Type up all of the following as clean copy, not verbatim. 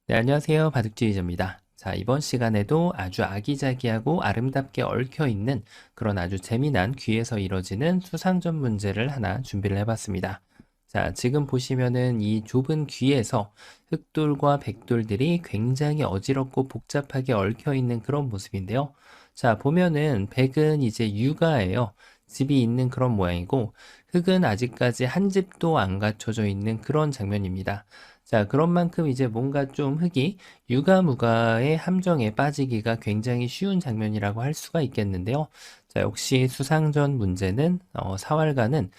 네, 안녕하세요. 바둑지휘자입니다. 자, 이번 시간에도 아주 아기자기하고 아름답게 얽혀 있는 그런 아주 재미난 귀에서 이뤄지는 수상전 문제를 하나 준비를 해봤습니다. 자, 지금 보시면은 이 좁은 귀에서 흑돌과 백돌들이 굉장히 어지럽고 복잡하게 얽혀 있는 그런 모습인데요. 자, 보면은 백은 이제 육아예요. 집이 있는 그런 모양이고, 흑은 아직까지 한 집도 안 갖춰져 있는 그런 장면입니다. 자, 그런 만큼 이제 뭔가 좀 흙이 유가무가의 함정에 빠지기가 굉장히 쉬운 장면이라고 할 수가 있겠는데요. 자, 역시 수상전 문제는 사활과는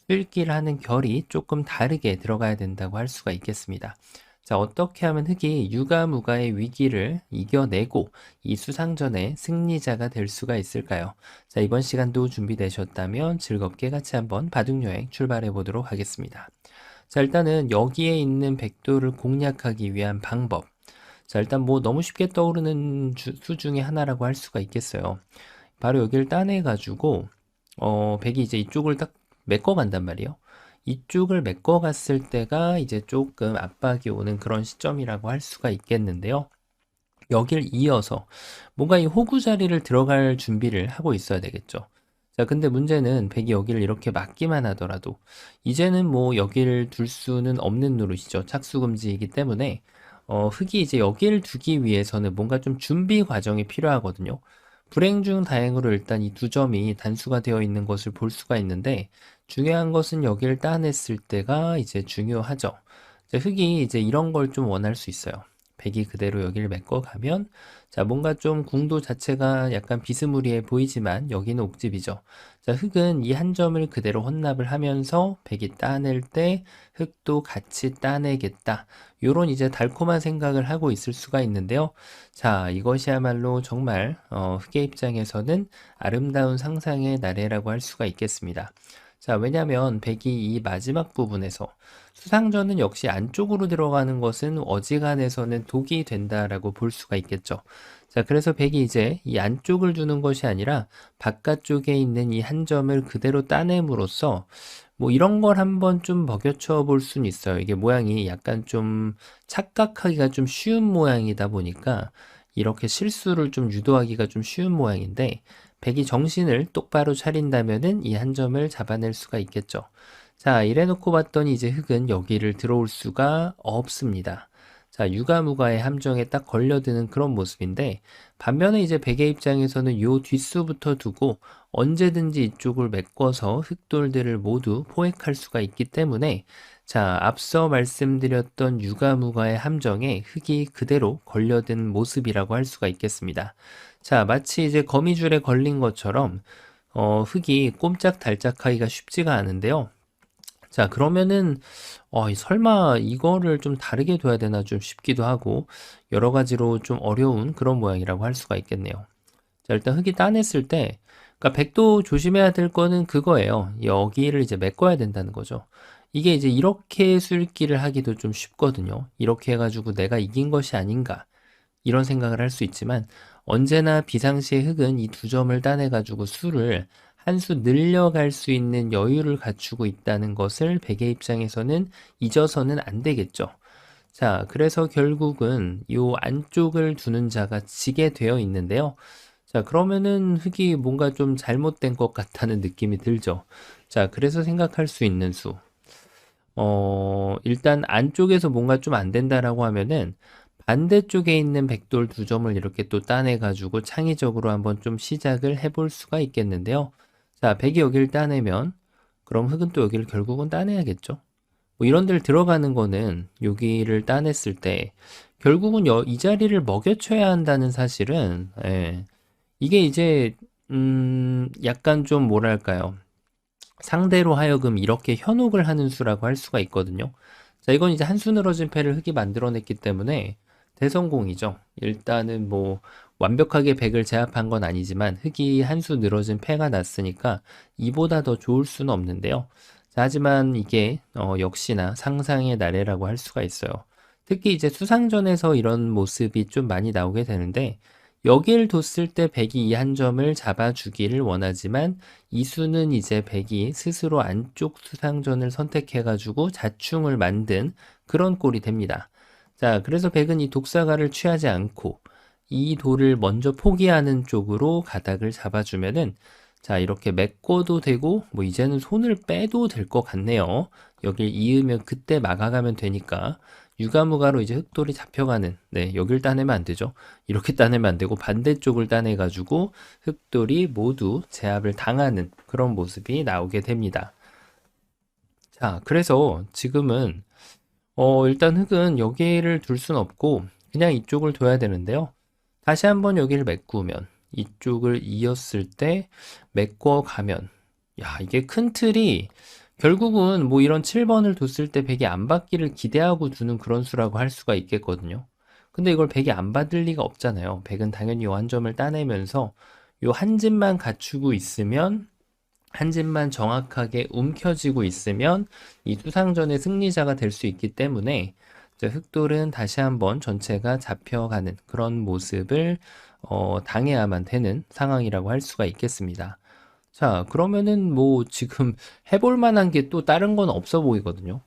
수읽기를 하는 결이 조금 다르게 들어가야 된다고 할 수가 있겠습니다. 자, 어떻게 하면 흙이 유가무가의 위기를 이겨내고 이 수상전의 승리자가 될 수가 있을까요? 자, 이번 시간도 준비되셨다면 즐겁게 같이 한번 바둑여행 출발해 보도록 하겠습니다. 자, 일단은 여기에 있는 백도를 공략하기 위한 방법. 자, 일단 뭐 너무 쉽게 떠오르는 수 중에 하나라고 할 수가 있겠어요. 바로 여기를 따내가지고, 백이 이제 이쪽을 딱 메꿔 간단 말이에요. 이쪽을 메꿔 갔을 때가 이제 조금 압박이 오는 그런 시점이라고 할 수가 있겠는데요. 여길 이어서 뭔가 이 호구 자리를 들어갈 준비를 하고 있어야 되겠죠. 자, 근데 문제는 백이 여기를 이렇게 막기만 하더라도 이제는 뭐 여기를 둘 수는 없는 노릇이죠. 착수금지이기 때문에 흙이 이제 여기를 두기 위해서는 뭔가 좀 준비 과정이 필요하거든요. 불행 중 다행으로 일단 이 두 점이 단수가 되어 있는 것을 볼 수가 있는데 중요한 것은 여기를 따냈을 때가 이제 중요하죠. 자, 흙이 이제 이런 걸 좀 원할 수 있어요. 백이 그대로 여기를 메꿔가면 자, 뭔가 좀 궁도 자체가 약간 비스무리해 보이지만 여기는 옥집이죠. 자, 흙은 이 한 점을 그대로 혼납을 하면서 백이 따낼 때 흙도 같이 따내겠다. 요런 이제 달콤한 생각을 하고 있을 수가 있는데요. 자, 이것이야말로 정말 흙의 입장에서는 아름다운 상상의 나래라고 할 수가 있겠습니다. 자, 왜냐면 백이 이 마지막 부분에서 수상전은 역시 안쪽으로 들어가는 것은 어지간해서는 독이 된다라고 볼 수가 있겠죠. 자, 그래서 백이 이제 이 안쪽을 두는 것이 아니라 바깥쪽에 있는 이 한 점을 그대로 따냄으로써 뭐 이런 걸 한번 좀 먹여쳐 볼 수는 있어요. 이게 모양이 약간 좀 착각하기가 좀 쉬운 모양이다 보니까 이렇게 실수를 좀 유도하기가 좀 쉬운 모양인데 백이 정신을 똑바로 차린다면은 이 한 점을 잡아낼 수가 있겠죠. 자, 이래놓고 봤더니 이제 흙은 여기를 들어올 수가 없습니다. 자, 유가무가의 함정에 딱 걸려드는 그런 모습인데 반면에 이제 백의 입장에서는 요 뒷수부터 두고 언제든지 이쪽을 메꿔서 흙돌들을 모두 포획할 수가 있기 때문에 자, 앞서 말씀드렸던 유가무가의 함정에 흙이 그대로 걸려든 모습이라고 할 수가 있겠습니다. 자, 마치 이제 거미줄에 걸린 것처럼 흙이 꼼짝달짝하기가 쉽지가 않은데요. 자, 그러면은 설마 이거를 좀 다르게 둬야 되나 좀 싶기도 하고 여러 가지로 좀 어려운 그런 모양이라고 할 수가 있겠네요. 자, 일단 흙이 따냈을 때 그러니까 백도 조심해야 될 거는 그거예요. 여기를 이제 메꿔야 된다는 거죠. 이게 이제 이렇게 술기를 하기도 좀 쉽거든요. 이렇게 해가지고 내가 이긴 것이 아닌가 이런 생각을 할 수 있지만 언제나 비상시에 흙은 이 두 점을 따내가지고 수를 한 수 늘려갈 수 있는 여유를 갖추고 있다는 것을 백의 입장에서는 잊어서는 안 되겠죠. 자, 그래서 결국은 이 안쪽을 두는 자가 지게 되어 있는데요. 자, 그러면은 흙이 뭔가 좀 잘못된 것 같다는 느낌이 들죠. 자, 그래서 생각할 수 있는 수. 일단 안쪽에서 뭔가 좀 안 된다라고 하면은 반대쪽에 있는 백돌 두 점을 이렇게 또 따내가지고 창의적으로 한번 좀 시작을 해볼 수가 있겠는데요. 자, 백이 여기를 따내면 그럼 흙은 또 여기를 결국은 따내야겠죠. 뭐 이런 데를 들어가는 거는 여기를 따냈을 때 결국은 이 자리를 먹여쳐야 한다는 사실은 이게 이제 약간 좀 뭐랄까요. 상대로 하여금 이렇게 현혹을 하는 수라고 할 수가 있거든요. 자, 이건 이제 한 수 늘어진 패를 흙이 만들어냈기 때문에 대성공이죠. 일단은 뭐 완벽하게 100을 제압한 건 아니지만 흙이 한 수 늘어진 패가 났으니까 이보다 더 좋을 수는 없는데요. 자, 하지만 이게 역시나 상상의 나래라고 할 수가 있어요. 특히 이제 수상전에서 이런 모습이 좀 많이 나오게 되는데 여길 뒀을 때 백이 이 한 점을 잡아주기를 원하지만 이수는 이제 백이 스스로 안쪽 수상전을 선택해가지고 자충을 만든 그런 꼴이 됩니다. 자, 그래서 백은 이 독사가를 취하지 않고 이 돌을 먼저 포기하는 쪽으로 가닥을 잡아주면은 자, 이렇게 메꿔도 되고 뭐 이제는 손을 빼도 될 것 같네요. 여길 이으면 그때 막아가면 되니까 유가무가로 이제 흑돌이 잡혀가는, 네, 여길 따내면 안 되죠. 이렇게 따내면 안 되고 반대쪽을 따내가지고 흑돌이 모두 제압을 당하는 그런 모습이 나오게 됩니다. 자, 그래서 지금은 일단 흙은 여기를 둘 순 없고 그냥 이쪽을 둬야 되는데요. 다시 한번 여기를 메꾸면 이쪽을 이었을 때 메꿔 가면 야, 이게 큰 틀이 결국은 뭐 이런 7번을 뒀을 때 백이 안 받기를 기대하고 두는 그런 수라고 할 수가 있겠거든요. 근데 이걸 백이 안 받을 리가 없잖아요. 백은 당연히 요 한 점을 따내면서 요 한 집만 갖추고 있으면 한 집만 정확하게 움켜쥐고 있으면 이 수상전의 승리자가 될 수 있기 때문에 이제 흑돌은 다시 한번 전체가 잡혀가는 그런 모습을 당해야만 되는 상황이라고 할 수가 있겠습니다. 자, 그러면은 뭐 지금 해볼 만한 게 또 다른 건 없어 보이거든요.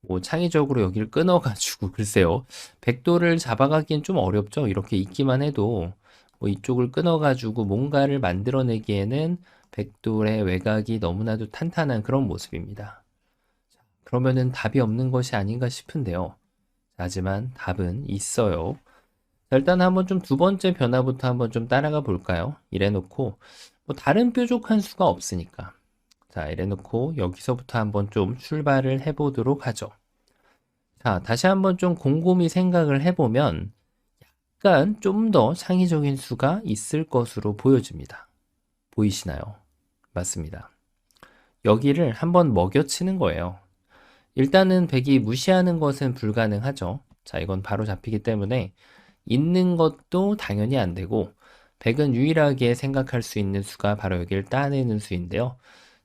뭐 창의적으로 여기를 끊어가지고 글쎄요. 백도를 잡아가기엔 좀 어렵죠. 이렇게 있기만 해도 뭐 이쪽을 끊어가지고 뭔가를 만들어내기에는 백돌의 외곽이 너무나도 탄탄한 그런 모습입니다. 그러면은 답이 없는 것이 아닌가 싶은데요. 하지만 답은 있어요. 자, 일단 한번 좀 두 번째 변화부터 한번 좀 따라가 볼까요? 이래놓고 뭐 다른 뾰족한 수가 없으니까. 자, 이래놓고 여기서부터 한번 좀 출발을 해보도록 하죠. 자, 다시 한번 좀 곰곰이 생각을 해보면 약간 좀 더 창의적인 수가 있을 것으로 보여집니다. 보이시나요? 맞습니다. 여기를 한번 먹여치는 거예요. 일단은 백이 무시하는 것은 불가능하죠. 자, 이건 바로 잡히기 때문에 있는 것도 당연히 안 되고 백은 유일하게 생각할 수 있는 수가 바로 여기를 따내는 수인데요.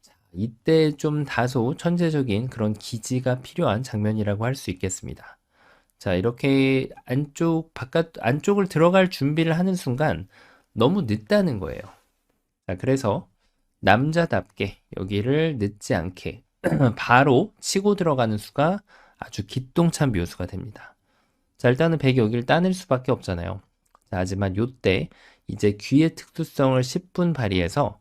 자, 이때 좀 다소 천재적인 그런 기지가 필요한 장면이라고 할 수 있겠습니다. 자, 이렇게 안쪽을 들어갈 준비를 하는 순간 너무 늦다는 거예요. 자, 그래서 남자답게 여기를 늦지 않게 바로 치고 들어가는 수가 아주 기똥찬 묘수가 됩니다. 자, 일단은 백이 여기를 따낼 수밖에 없잖아요. 자, 하지만 요때 이제 귀의 특수성을 10분 발휘해서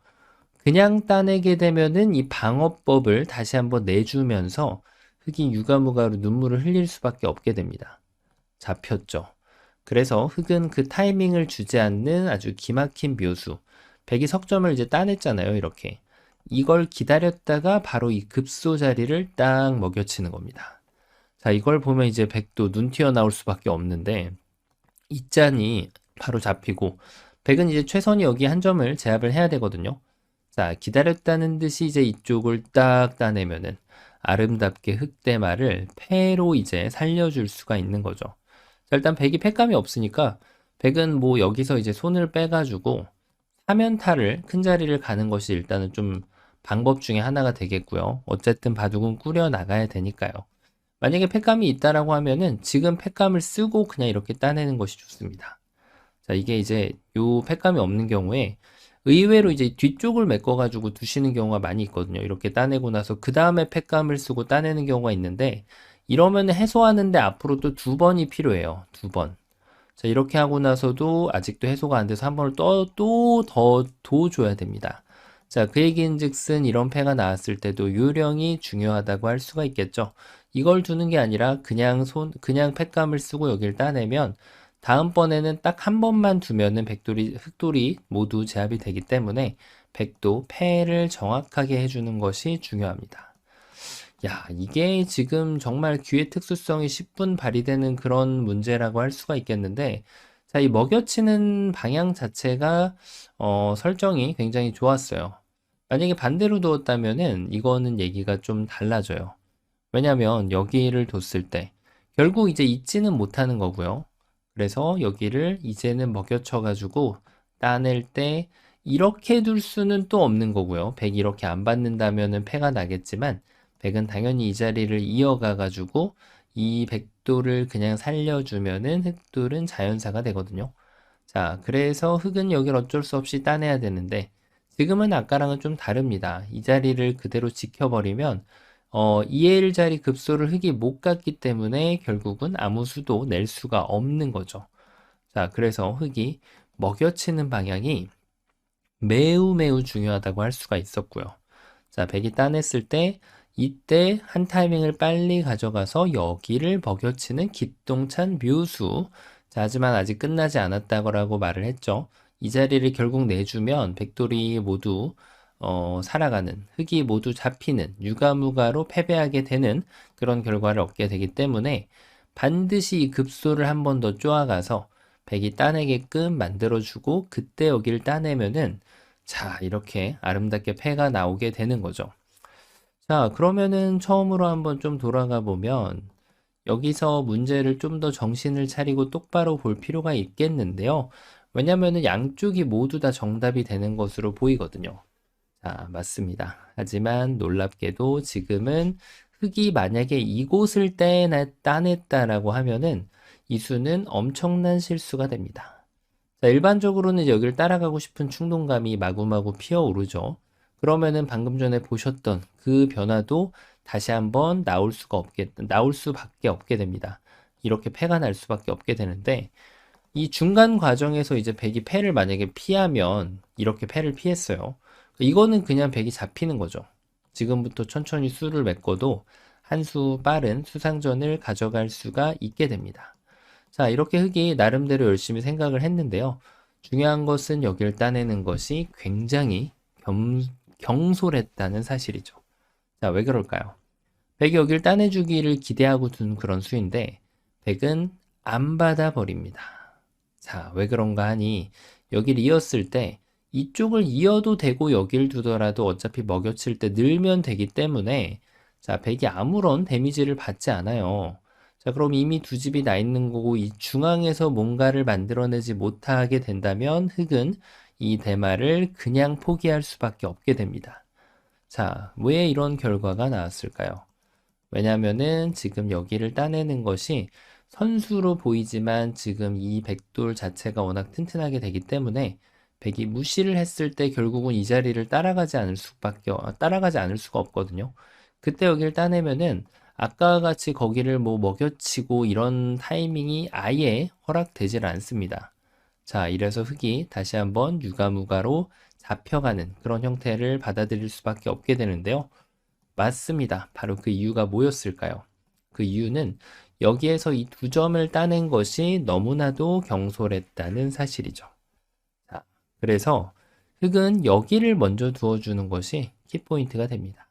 그냥 따내게 되면은 이 방어법을 다시 한번 내주면서 흑이 유가무가로 눈물을 흘릴 수밖에 없게 됩니다. 잡혔죠. 그래서 흑은 그 타이밍을 주지 않는 아주 기막힌 묘수. 백이 석점을 이제 따냈잖아요. 이렇게. 이걸 기다렸다가 바로 이 급소 자리를 딱 먹여치는 겁니다. 자, 이걸 보면 이제 백도 눈 튀어나올 수밖에 없는데 이 짠이 바로 잡히고 백은 이제 최선이 여기 한 점을 제압을 해야 되거든요. 자, 기다렸다는 듯이 이제 이쪽을 딱 따내면은 아름답게 흑대마를 패로 이제 살려줄 수가 있는 거죠. 자, 일단 백이 패감이 없으니까 백은 뭐 여기서 이제 손을 빼가지고 사면타를 큰 자리를 가는 것이 일단은 좀 방법 중에 하나가 되겠고요. 어쨌든 바둑은 꾸려 나가야 되니까요. 만약에 패감이 있다라고 하면은 지금 패감을 쓰고 그냥 이렇게 따내는 것이 좋습니다. 자, 이게 이제 요 패감이 없는 경우에 의외로 이제 뒤쪽을 메꿔가지고 두시는 경우가 많이 있거든요. 이렇게 따내고 나서 그 다음에 패감을 쓰고 따내는 경우가 있는데 이러면 해소하는데 앞으로 또 두 번이 필요해요. 두 번. 자, 이렇게 하고 나서도 아직도 해소가 안 돼서 한 번을 또 더 둬줘야 됩니다. 자, 그 얘기인 즉슨 이런 패가 나왔을 때도 요령이 중요하다고 할 수가 있겠죠. 이걸 두는 게 아니라 그냥 패감을 쓰고 여기를 따내면 다음번에는 딱 한 번만 두면은 흑돌이 모두 제압이 되기 때문에 백도 패를 정확하게 해주는 것이 중요합니다. 야, 이게 지금 정말 귀의 특수성이 10분 발휘되는 그런 문제라고 할 수가 있겠는데, 자, 이 먹여치는 방향 자체가, 설정이 굉장히 좋았어요. 만약에 반대로 두었다면은 이거는 얘기가 좀 달라져요. 왜냐면 여기를 뒀을 때, 결국 이제 잊지는 못하는 거고요. 그래서 여기를 이제는 먹여쳐가지고 따낼 때 이렇게 둘 수는 또 없는 거고요. 100 이렇게 안 받는다면은 패가 나겠지만, 백은 당연히 이 자리를 이어가가지고 이 백도를 그냥 살려주면은 흑돌은 자연사가 되거든요. 자, 그래서 흑은 여기를 어쩔 수 없이 따내야 되는데 지금은 아까랑은 좀 다릅니다. 이 자리를 그대로 지켜버리면 2의 1자리 급소를 흙이 못 갔기 때문에 결국은 아무 수도 낼 수가 없는 거죠. 자, 그래서 흙이 먹여치는 방향이 매우 매우 중요하다고 할 수가 있었고요. 자, 백이 따냈을 때 이때 한 타이밍을 빨리 가져가서 여기를 먹여치는 기똥찬 묘수. 자, 하지만 아직 끝나지 않았다고 말을 했죠. 이 자리를 결국 내주면 백돌이 모두 살아가는, 흙이 모두 잡히는, 유가무가로 패배하게 되는 그런 결과를 얻게 되기 때문에 반드시 이 급소를 한 번 더 쪼아가서 백이 따내게끔 만들어주고 그때 여기를 따내면은 자, 이렇게 아름답게 패가 나오게 되는 거죠. 자, 그러면은 처음으로 한번 좀 돌아가 보면 여기서 문제를 좀 더 정신을 차리고 똑바로 볼 필요가 있겠는데요. 왜냐면은 양쪽이 모두 다 정답이 되는 것으로 보이거든요. 자, 맞습니다. 하지만 놀랍게도 지금은 흙이 만약에 이곳을 따냈다라고 하면은 이 수는 엄청난 실수가 됩니다. 자, 일반적으로는 여기를 따라가고 싶은 충동감이 마구마구 피어오르죠. 그러면은 방금 전에 보셨던 그 변화도 다시 한번 나올 수밖에 없게 됩니다. 이렇게 패가 날 수밖에 없게 되는데 이 중간 과정에서 이제 백이 패를 만약에 피하면 이렇게 패를 피했어요. 이거는 그냥 백이 잡히는 거죠. 지금부터 천천히 수를 메꿔도 한 수 빠른 수상전을 가져갈 수가 있게 됩니다. 자, 이렇게 흙이 나름대로 열심히 생각을 했는데요. 중요한 것은 여기를 따내는 것이 굉장히 경솔했다는 사실이죠. 자, 왜 그럴까요? 백이 여기를 따내주기를 기대하고 둔 그런 수인데 백은 안 받아버립니다. 자, 왜 그런가 하니 여기를 이었을 때 이쪽을 이어도 되고 여기를 두더라도 어차피 먹여칠 때 늘면 되기 때문에 자, 백이 아무런 데미지를 받지 않아요. 자, 그럼 이미 두 집이 나 있는 거고 이 중앙에서 뭔가를 만들어내지 못하게 된다면 흙은 이 대마를 그냥 포기할 수밖에 없게 됩니다. 자, 왜 이런 결과가 나왔을까요? 왜냐면은 지금 여기를 따내는 것이 선수로 보이지만 지금 이 백돌 자체가 워낙 튼튼하게 되기 때문에 백이 무시를 했을 때 결국은 이 자리를 따라가지 않을 수가 없거든요. 그때 여기를 따내면은 아까와 같이 거기를 뭐 먹여치고 이런 타이밍이 아예 허락되질 않습니다. 자, 이래서 흙이 다시 한번 유가무가로 잡혀가는 그런 형태를 받아들일 수밖에 없게 되는데요. 맞습니다. 바로 그 이유가 뭐였을까요? 그 이유는 여기에서 이 두 점을 따낸 것이 너무나도 경솔했다는 사실이죠. 자, 그래서 흙은 여기를 먼저 두어주는 것이 키포인트가 됩니다.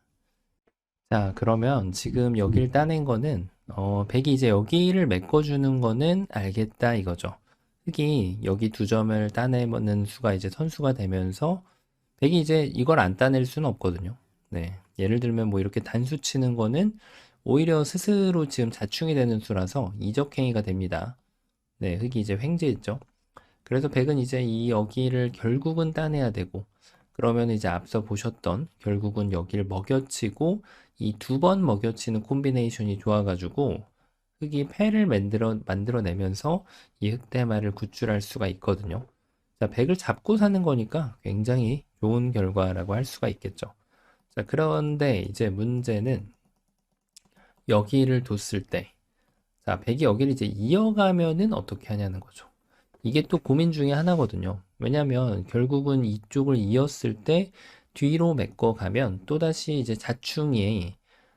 자, 그러면 지금 여기를 따낸 거는 백이 이제 여기를 메꿔주는 거는 알겠다 이거죠. 흙이 여기 두 점을 따내는 수가 이제 선수가 되면서 백이 이제 이걸 안 따낼 수는 없거든요. 네. 예를 들면 뭐 이렇게 단수 치는 거는 오히려 스스로 지금 자충이 되는 수라서 이적행위가 됩니다. 네, 흙이 이제 횡재했죠. 그래서 백은 이제 이 여기를 결국은 따내야 되고, 그러면 이제 앞서 보셨던 결국은 여기를 먹여치고 이 두 번 먹여치는 콤비네이션이 좋아가지고 흙이 패를 만들어내면서 이 흙대마를 구출할 수가 있거든요. 자, 백을 잡고 사는 거니까 굉장히 좋은 결과라고 할 수가 있겠죠. 자, 그런데 이제 문제는 여기를 뒀을 때, 자, 백이 여기를 이제 이어가면은 어떻게 하냐는 거죠. 이게 또 고민 중에 하나거든요. 왜냐면 결국은 이쪽을 이었을 때 뒤로 메꿔 가면 또다시 이제 자충이,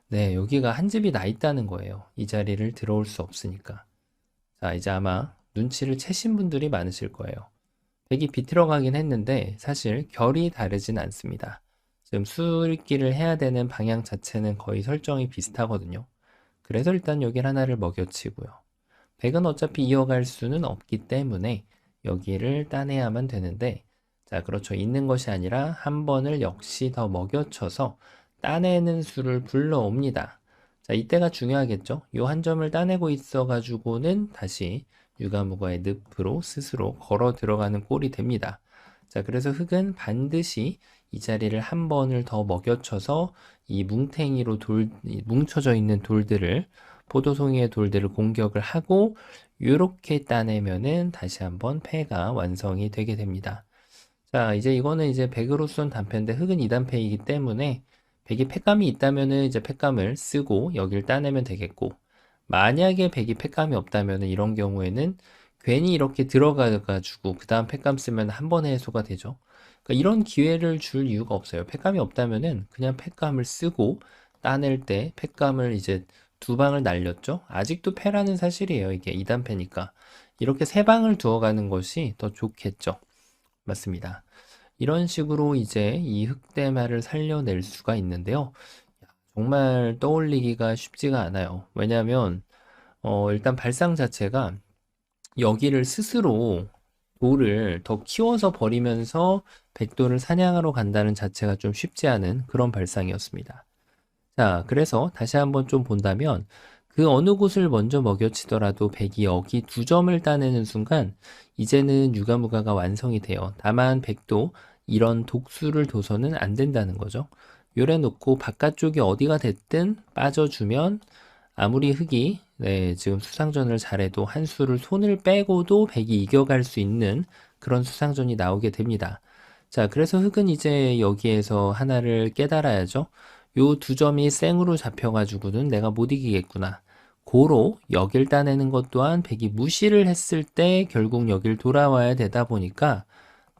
네, 여기가 한 집이 나 있다는 거예요. 이 자리를 들어올 수 없으니까. 자, 이제 아마 눈치를 채신 분들이 많으실 거예요. 백이 비틀어 가긴 했는데 사실 결이 다르진 않습니다. 지금 수읽기를 해야 되는 방향 자체는 거의 설정이 비슷하거든요. 그래서 일단 여기 하나를 먹여치고요. 백은 어차피 이어갈 수는 없기 때문에 여기를 따내야만 되는데, 자, 그렇죠. 있는 것이 아니라 한 번을 역시 더 먹여쳐서 따내는 수를 불러옵니다. 자, 이때가 중요하겠죠. 이 한 점을 따내고 있어가지고는 다시 유가무가의 늪으로 스스로 걸어 들어가는 꼴이 됩니다. 자, 그래서 흙은 반드시 이 자리를 한 번을 더 먹여쳐서 이 뭉탱이로 뭉쳐져 있는 돌들을, 포도송이의 돌들을 공격을 하고 이렇게 따내면은 다시 한번 패가 완성이 되게 됩니다. 자, 이제 이거는 이제 백으로 쏜 단패인데 흙은 2단패이기 때문에 백이 팩감이 있다면은 이제 팩감을 쓰고 여길 따내면 되겠고, 만약에 백이 팩감이 없다면은 이런 경우에는 괜히 이렇게 들어가가지고 그 다음 팩감 쓰면 한 번에 해소가 되죠. 그러니까 이런 기회를 줄 이유가 없어요. 팩감이 없다면은 그냥 팩감을 쓰고 따낼 때 팩감을 이제 두 방을 날렸죠. 아직도 패라는 사실이에요. 이게 2단 패니까. 이렇게 세 방을 두어가는 것이 더 좋겠죠. 맞습니다. 이런 식으로 이제 이 흑대마를 살려낼 수가 있는데요. 정말 떠올리기가 쉽지가 않아요. 왜냐하면 일단 발상 자체가 여기를 스스로 돌을 더 키워서 버리면서 백도를 사냥하러 간다는 자체가 좀 쉽지 않은 그런 발상이었습니다. 자, 그래서 다시 한번 좀 본다면 그 어느 곳을 먼저 먹여치더라도 백이 여기 두 점을 따내는 순간 이제는 유가무가가 완성이 돼요. 다만 백도 이런 독수를 둬서는 안 된다는 거죠. 요래 놓고 바깥쪽이 어디가 됐든 빠져주면 아무리 흑이 지금 수상전을 잘해도 한 수를 손을 빼고도 백이 이겨갈 수 있는 그런 수상전이 나오게 됩니다. 자, 그래서 흑은 이제 여기에서 하나를 깨달아야죠. 요 두 점이 생으로 잡혀가지고는 내가 못 이기겠구나. 고로 여길 따내는 것 또한 백이 무시를 했을 때 결국 여길 돌아와야 되다 보니까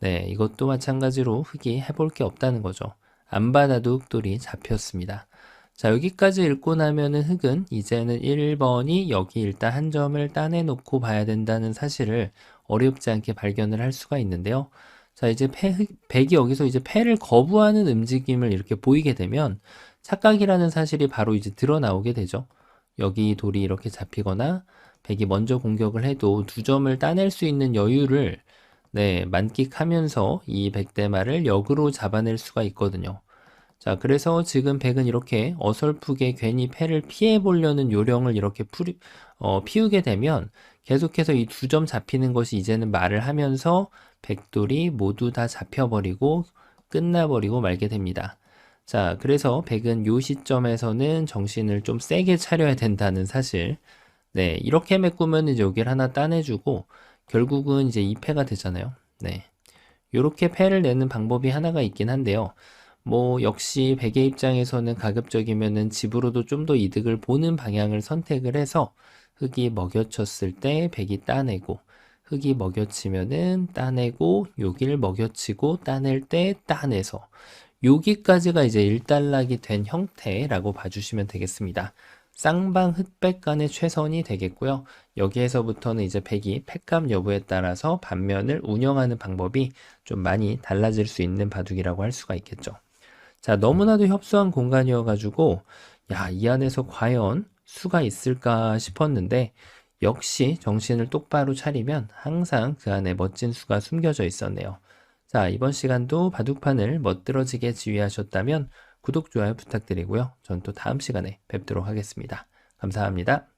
이것도 마찬가지로 흑이 해볼 게 없다는 거죠. 안 받아도 흑돌이 잡혔습니다. 자, 여기까지 읽고 나면은 흑은 이제는 1번이 여기 일단 한 점을 따내놓고 봐야 된다는 사실을 어렵지 않게 발견을 할 수가 있는데요. 자, 이제 백이 여기서 이제 패를 거부하는 움직임을 이렇게 보이게 되면 착각이라는 사실이 바로 이제 드러나오게 되죠. 여기 돌이 이렇게 잡히거나 백이 먼저 공격을 해도 두 점을 따낼 수 있는 여유를 만끽하면서 이 백대마를 역으로 잡아낼 수가 있거든요. 자, 그래서 지금 백은 이렇게 어설프게 괜히 패를 피해 보려는 요령을 이렇게 피우게 되면 계속해서 이 두 점 잡히는 것이 이제는 말을 하면서 백돌이 모두 다 잡혀버리고 끝나버리고 말게 됩니다. 자, 그래서 백은 요 시점에서는 정신을 좀 세게 차려야 된다는 사실. 이렇게 메꾸면 이제 여기를 하나 따내주고 결국은 이제 2패가 되잖아요. 요렇게 패를 내는 방법이 하나가 있긴 한데요. 뭐 역시 백의 입장에서는 가급적이면은 집으로도 좀 더 이득을 보는 방향을 선택을 해서 흑이 먹여쳤을 때 백이 따내고 흑이 먹여치면은 따내고 여기를 먹여치고 따낼 때 따내서 여기까지가 이제 일단락이 된 형태라고 봐주시면 되겠습니다. 쌍방 흑백 간의 최선이 되겠고요. 여기에서부터는 이제 백이 팩감 여부에 따라서 반면을 운영하는 방법이 좀 많이 달라질 수 있는 바둑이라고 할 수가 있겠죠. 자, 너무나도 협소한 공간이어가지고, 야, 이 안에서 과연 수가 있을까 싶었는데, 역시 정신을 똑바로 차리면 항상 그 안에 멋진 수가 숨겨져 있었네요. 자, 이번 시간도 바둑판을 멋들어지게 지휘하셨다면 구독, 좋아요 부탁드리고요. 전 또 다음 시간에 뵙도록 하겠습니다. 감사합니다.